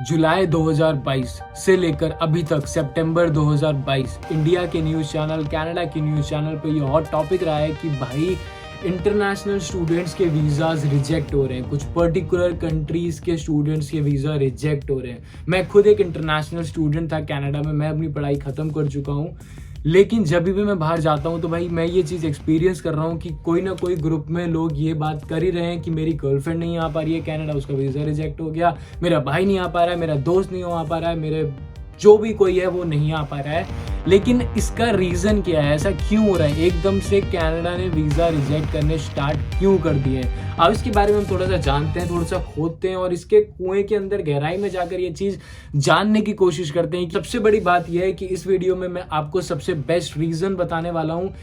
जुलाई 2022 से लेकर अभी तक सितंबर 2022 इंडिया के न्यूज़ चैनल, कनाडा के न्यूज़ चैनल पे ये हॉट टॉपिक रहा है कि भाई इंटरनेशनल स्टूडेंट्स के वीज़ाज रिजेक्ट हो रहे हैं, कुछ पर्टिकुलर कंट्रीज़ के स्टूडेंट्स के वीज़ा रिजेक्ट हो रहे हैं। मैं खुद एक इंटरनेशनल स्टूडेंट था कनाडा में, मैं अपनी पढ़ाई ख़त्म कर चुका हूँ, लेकिन जब भी मैं बाहर जाता हूँ तो भाई मैं ये चीज़ एक्सपीरियंस कर रहा हूँ कि कोई ना कोई ग्रुप में लोग ये बात कर ही रहे हैं कि मेरी गर्लफ्रेंड नहीं आ पा रही है कनाडा, उसका वीज़ा रिजेक्ट हो गया, मेरा भाई नहीं आ पा रहा है, मेरा दोस्त नहीं आ पा रहा है, मेरे जो भी कोई है वो नहीं आ पा रहा है। लेकिन इसका रीज़न क्या है, ऐसा क्यों हो रहा है, एकदम से कनाडा ने वीज़ा रिजेक्ट करने स्टार्ट क्यों कर दिए हैं। अब इसके बारे में हम थोड़ा सा जानते हैं, थोड़ा सा खोदते हैं और इसके कुएं के अंदर गहराई में जाकर ये चीज़ जानने की कोशिश करते हैं। सबसे बड़ी बात यह है कि इस वीडियो में मैं आपको सबसे बेस्ट रीज़न बताने वाला हूँ।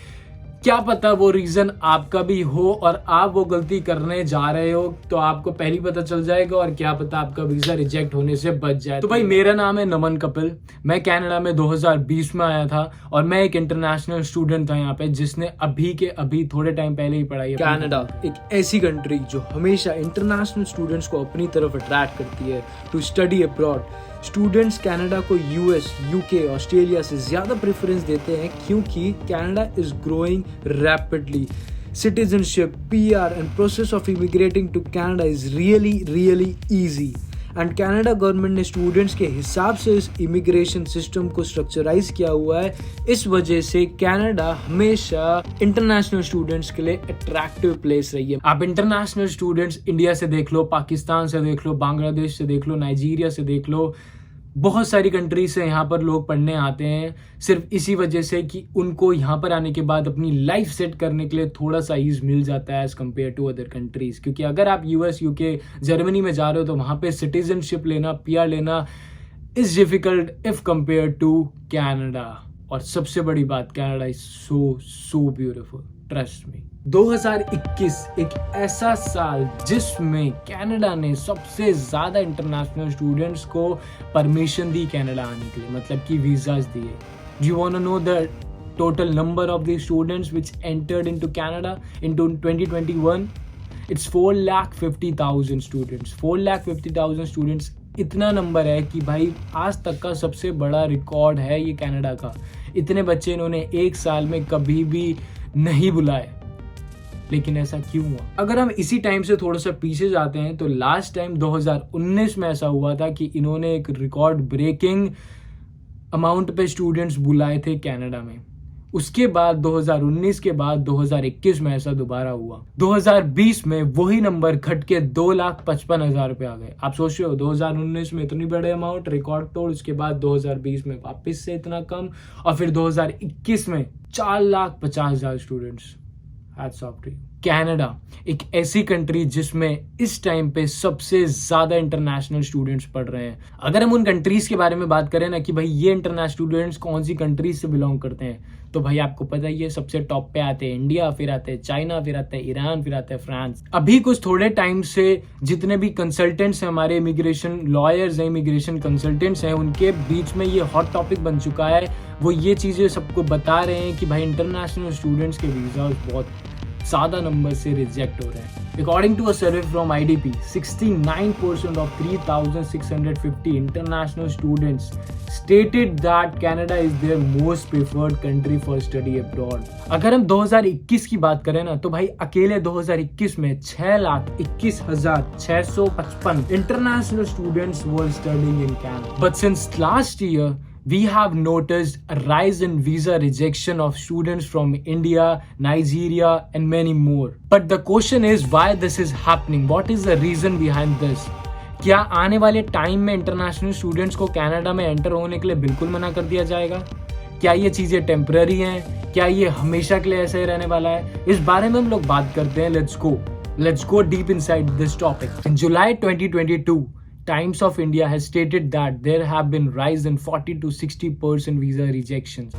क्या पता वो रीज़न आपका भी हो और आप वो गलती करने जा रहे हो तो आपको पहले पता चल जाएगा, और क्या पता आपका वीज़ा रिजेक्ट होने से बच जाए। तो भाई मेरा नाम है नमन कपिल, मैं कनाडा में 2020 में आया था और मैं एक इंटरनेशनल स्टूडेंट था यहाँ पे, जिसने अभी के अभी थोड़े टाइम पहले ही पढ़ाई। कनाडा एक ऐसी कंट्री जो हमेशा इंटरनेशनल स्टूडेंट्स को अपनी तरफ अट्रैक्ट करती है to study abroad. Students Canada को यूएस, यूके, ऑस्ट्रेलिया से ज़्यादा प्रेफरेंस देते हैं क्योंकि Canada is growing rapidly. Citizenship, PR and process of immigrating to Canada is really easy. And Canada government ने स्टूडेंट्स के हिसाब से इस इमिग्रेशन सिस्टम को स्ट्रक्चराइज किया हुआ है। इस वजह से कनाडा हमेशा इंटरनेशनल स्टूडेंट्स के लिए अट्रैक्टिव प्लेस रही है। आप इंटरनेशनल स्टूडेंट्स इंडिया से देख लो, पाकिस्तान से देख लो, बांग्लादेश से देख लो, नाइजीरिया से देख लो, बहुत सारी कंट्री से यहाँ पर लोग पढ़ने आते हैं सिर्फ इसी वजह से कि उनको यहाँ पर आने के बाद अपनी लाइफ सेट करने के लिए थोड़ा सा ईज मिल जाता है as compare to other countries. क्योंकि अगर आप यूएस, यूके, जर्मनी में जा रहे हो तो वहाँ पे सिटीजनशिप लेना, पीआर लेना is difficult if compare to Canada. और सबसे बड़ी बात, Canada is so beautiful, trust me. 2021 एक ऐसा साल जिसमें कनाडा ने सबसे ज़्यादा इंटरनेशनल स्टूडेंट्स को परमिशन दी कनाडा आने के लिए, मतलब कि वीज़ाज दिए। Do you want to know the total number of the students which entered into Canada into 2021? It's 4,50,000 students. 4,50,000 students इतना नंबर है कि भाई आज तक का सबसे बड़ा रिकॉर्ड है ये कनाडा का। इतने बच्चे इन्होंने एक साल में कभी भी नहीं बुलाए। लेकिन ऐसा क्यों हुआ? अगर हम इसी टाइम से थोड़ा सा पीछे जाते हैं तो लास्ट टाइम 2019 में ऐसा हुआ था कि इन्होंने एक रिकॉर्ड ब्रेकिंग अमाउंट पे स्टूडेंट्स बुलाए थे कनाडा में। उसके बाद 2019 के बाद 2021 में ऐसा दोबारा हुआ। 2020 में वही नंबर घट के 2,55,000 रुपये आ गए। आप सोच रहे हो 2019 में इतनी बड़े अमाउंट रिकॉर्ड तोड़, उसके बाद 2020 में वापस से इतना कम, और फिर 2021 में 4,50,000 स्टूडेंट्स। कनाडा एक ऐसी कंट्री जिसमें इस टाइम पे सबसे ज्यादा इंटरनेशनल स्टूडेंट्स पढ़ रहे हैं। अगर हम उन कंट्रीज के बारे में बात करें ना कि भाई ये इंटरनेशनल स्टूडेंट्स कौन सी कंट्रीज से बिलोंग करते हैं, तो भाई आपको पता ही है सबसे टॉप पे आते हैं इंडिया, फिर आते हैं चाइना, फिर आते हैं ईरान, फिर आते हैं फ्रांस। अभी कुछ थोड़े टाइम से जितने भी कंसल्टेंट्स हैं, हमारे इमिग्रेशन लॉयर्स हैं, इमिग्रेशन कंसल्टेंट्स हैं, उनके बीच में ये हॉट टॉपिक बन चुका है। वो ये चीजें सबको बता रहे हैं कि भाई इंटरनेशनल स्टूडेंट्स के वीजा बहुत ज़्यादा नंबर से रिजेक्ट हो रहे हैं। According to a survey from IDP, 69% of 3,650 international students stated that Canada is their most preferred country for study abroad. अगर हम 2021 की बात करें ना तो भाई अकेले 2021 में 6,21,655 international students were studying in Canada. But since last year, we have noticed a rise in visa rejection of students from India, Nigeria, and many more. But the question is why this is happening? What is the reason behind this? क्या आने वाले time में international students को Canada में enter होने के लिए बिल्कुल मना कर दिया जाएगा? क्या ये चीज़ें टेम्पररी हैं? क्या ये हमेशा के लिए ऐसे ही रहने वाला है? इस बारे में हम लोग बात करते हैं। Let's go deep inside this topic. In July 2022, Times of India has stated that there have been rise in 40 to 60% visa rejections.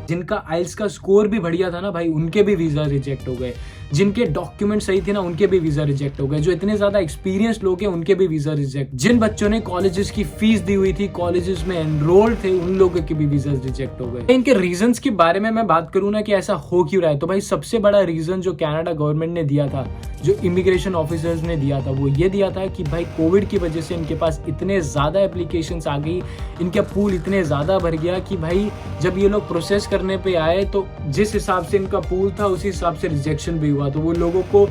जिनका आइल्स का स्कोर भी बढ़िया था ना भाई, उनके भी वीजा रिजेक्ट हो गए। जिनके डॉक्यूमेंट सही थे ना उनके भी वीजा रिजेक्ट हो गए, जो इतने ज्यादा एक्सपीरियंस लोग हैं उनके भी वीजा रिजेक्ट, जिन बच्चों ने कॉलेजेस की फीस दी हुई थी, कॉलेजेस में एनरोल थे, उन लोगों के भी वीजा रिजेक्ट हो गए। इनके रीजंस के बारे में मैं बात करूं ना कि ऐसा हो क्यों रहा है, तो भाई सबसे बड़ा रीजन जो कनाडा गवर्नमेंट ने दिया था, जो इमिग्रेशन ऑफिसर्स ने दिया था, वो ये दिया था कि भाई कोविड की वजह से इनके पास इतने ज्यादा एप्लीकेशंस आ गई, इनका पूल इतने ज्यादा भर गया कि भाई जब ये लोग प्रोसेस करने पे आए तो जिस हिसाब से इनका पूल था उसी हिसाब से रिजेक्शन भी हुआ। तो वो लोगों को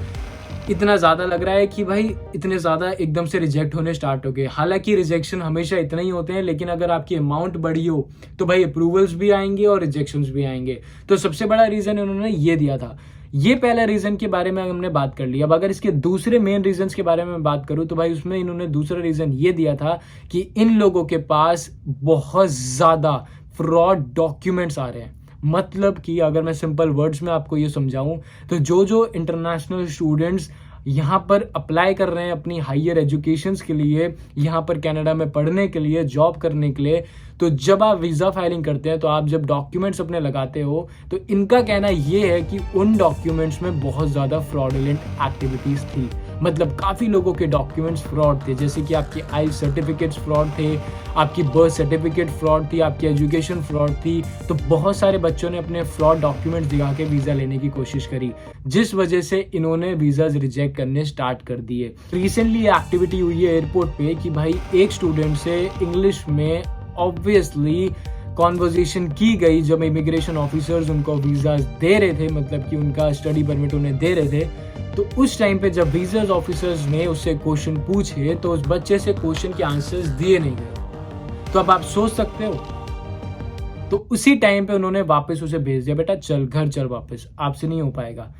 इतना ज्यादा लग रहा है कि भाई इतने ज्यादा एकदम से रिजेक्ट होने स्टार्ट हो गए। हालांकि रिजेक्शन हमेशा इतना ही होते हैं, लेकिन अगर आपकी अमाउंट बड़ी हो तो भाई अप्रूवल्स भी आएंगे और रिजेक्शंस भी आएंगे। तो सबसे बड़ा रीजन उन्होंने ये दिया था। ये पहला रीजन के बारे में हमने बात कर ली। अब अगर इसके दूसरे मेन रीजंस के बारे में बात करूं तो भाई उसमें इन्होंने दूसरा रीजन ये दिया था कि इन लोगों के पास बहुत ज्यादा फ्रॉड डॉक्यूमेंट्स आ रहे हैं। मतलब कि अगर मैं सिंपल वर्ड्स में आपको ये समझाऊं तो जो इंटरनेशनल स्टूडेंट्स यहाँ पर अप्लाई कर रहे हैं अपनी हायर एजुकेशंस के लिए, यहाँ पर कनाडा में पढ़ने के लिए, जॉब करने के लिए, तो जब आप वीज़ा फाइलिंग करते हैं तो आप जब डॉक्यूमेंट्स अपने लगाते हो तो इनका कहना ये है कि उन डॉक्यूमेंट्स में बहुत ज़्यादा फ्रॉडुलेंट एक्टिविटीज़ थी। मतलब काफ़ी लोगों के डॉक्यूमेंट्स फ्रॉड थे, जैसे कि आपकी आई सर्टिफिकेट्स फ्रॉड थे, आपकी बर्थ सर्टिफिकेट फ्रॉड थी, आपकी एजुकेशन फ्रॉड थी। तो बहुत सारे बच्चों ने अपने फ्रॉड डॉक्यूमेंट्स दिखा के वीज़ा लेने की कोशिश करी, जिस वजह से इन्होंने वीज़ाज रिजेक्ट करने स्टार्ट कर दिए। रिसेंटली एक्टिविटी हुई है एयरपोर्ट पे कि भाई एक स्टूडेंट से इंग्लिश में ऑब्वियसली कॉन्वर्जेशन की गई जब इमिग्रेशन ऑफिसर्स उनको वीजा दे रहे थे, मतलब कि उनका स्टडी परमिट उन्हें दे रहे थे। तो उस टाइम पे जब वीजा ऑफिसर्स ने उससे क्वेश्चन पूछे तो उस बच्चे से क्वेश्चन के आंसर्स दिए नहीं गए। तो अब आप सोच सकते हो, तो उसी टाइम पे उन्होंने वापस उसे भेज दिया, बेटा चल घर चल वापस, आपसे नहीं हो पाएगा।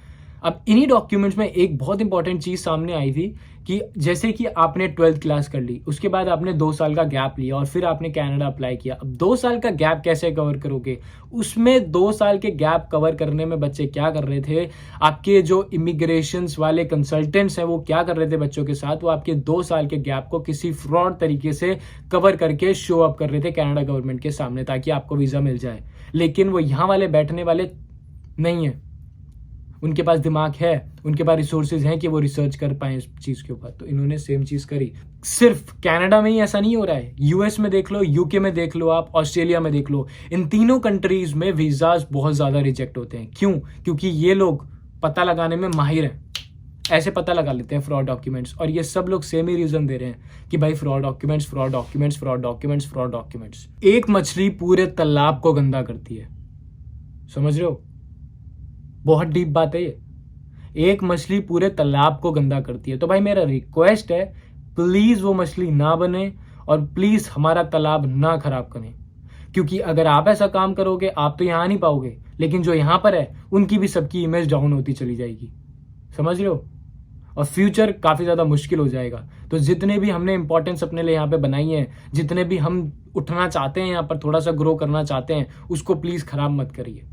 अब इन्हीं डॉक्यूमेंट्स में एक बहुत इंपॉर्टेंट चीज सामने आई थी कि जैसे कि आपने 12th क्लास कर ली, उसके बाद आपने 2 साल का गैप लिया और फिर आपने कनाडा अप्लाई किया। अब 2 साल का गैप कैसे कवर करोगे? उसमें 2 साल के गैप कवर करने में बच्चे क्या कर रहे थे, आपके जो इमिग्रेशन वाले कंसल्टेंट्स हैं वो क्या कर रहे थे बच्चों के साथ, वो आपके 2 साल के गैप को किसी फ्रॉड तरीके से कवर करके शो अप कर रहे थे कनाडा गवर्नमेंट के सामने, ताकि आपको वीजा मिल जाए। लेकिन वो यहाँ वाले बैठने वाले नहीं है, उनके पास दिमाग है, उनके पास रिसोर्सेज हैं कि वो रिसर्च कर पाए इस चीज के ऊपर। तो इन्होंने सेम चीज करी। सिर्फ कनाडा में ही ऐसा नहीं हो रहा है, यूएस में देख लो, यूके में देख लो, आप ऑस्ट्रेलिया में देख लो, इन तीनों कंट्रीज में वीजाज बहुत ज्यादा रिजेक्ट होते हैं। क्यों? क्योंकि ये लोग पता लगाने में माहिर हैं, ऐसे पता लगा लेते हैं फ्रॉड डॉक्यूमेंट्स। और ये सब लोग सेम ही रीजन दे रहे हैं कि भाई fraud documents, fraud documents, fraud documents, fraud documents. एक मछली पूरे तालाब को गंदा करती है, समझ रहे हो? बहुत डीप बात है ये। एक मछली पूरे तालाब को गंदा करती है। तो भाई मेरा रिक्वेस्ट है, प्लीज वो मछली ना बने और प्लीज हमारा तालाब ना खराब करें, क्योंकि अगर आप ऐसा काम करोगे आप तो यहां नहीं पाओगे, लेकिन जो यहां पर है उनकी भी सबकी इमेज डाउन होती चली जाएगी, समझ रहे हो? और फ्यूचर काफी ज्यादा मुश्किल हो जाएगा। तो जितने भी हमने इंपॉर्टेंस अपने लिए यहाँ पे बनाई है, जितने भी हम उठना चाहते हैं, यहाँ पर थोड़ा सा ग्रो करना चाहते हैं, उसको प्लीज खराब मत करिए।